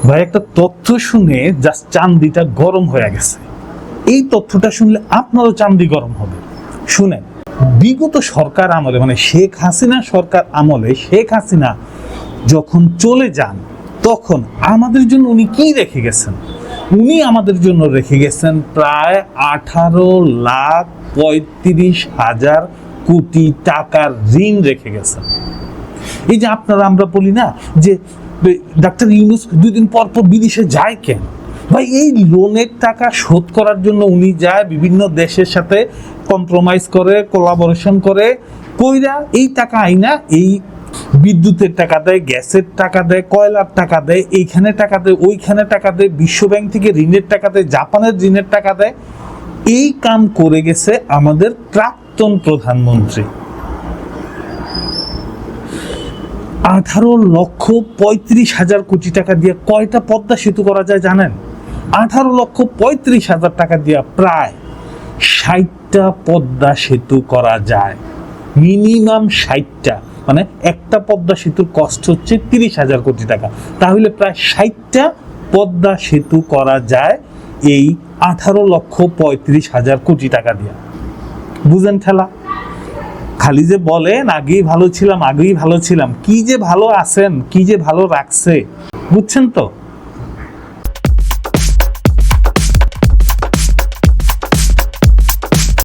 ভাই একটা তথ্য শুনে জাস্ট চান্দিটা গরম হয়ে গেছে। এই তথ্যটা শুনলে আপনারও চান্দি গরম হবে। শুনেন, বিগত সরকার আমলে মানে শেখ হাসিনা সরকার আমলে শেখ হাসিনা যখন চলে যান তখন আমাদের জন্য উনি কি রেখে গেছেন? উনি আমাদের জন্য রেখে গেছেন প্রায় 18,35,000 কোটি টাকার ঋণ রেখে গেছেন। এই যে আমরা বলি না যে ডাক্তার ইউনূস 2 দিন পর পর বিদেশে যায় কেন? ভাই এই লোনের টাকা শোধ করার জন্য উনি যায় বিভিন্ন দেশের সাথে কম্প্রোমাইজ করে, কোলাবোরেশন করে, কইরা এই টাকা আইনা এই বিদ্যুতের টাকা দেয়, গ্যাসের টাকা দেয়, কয়লার টাকা দেয়, এইখানে টাকা দেয়, ওইখানে টাকা দেয়, বিশ্বব্যাংক থেকে ঋণের টাকা দেয়, জাপানের ঋণের টাকা দেয়। এই কাম করে গেছে আমাদের প্রাক্তন প্রধানমন্ত্রী। 18,35,000 কোটি টাকা দিয়ে কয়টা পদ্মা সেতু করা যায় জানেন? 18,35,000 টাকা দিয়ে প্রায় 60টা পদ্মা সেতু করা যায়, মিনিমাম 60টা। মানে একটা পদ্মা সেতুর কষ্ট হচ্ছে 30,000 কোটি টাকা, তাহলে প্রায় 60টা পদ্মা সেতু করা যায় এই 18,35,000 কোটি টাকা দিয়ে। বুঝেন ঠেলা? খালি যে বলেন আগেই ভালো ছিলাম, আগেই ভালো ছিলাম, কি যে ভালো আছেন, কি যে ভালো রাখছে, বুঝছেন তো?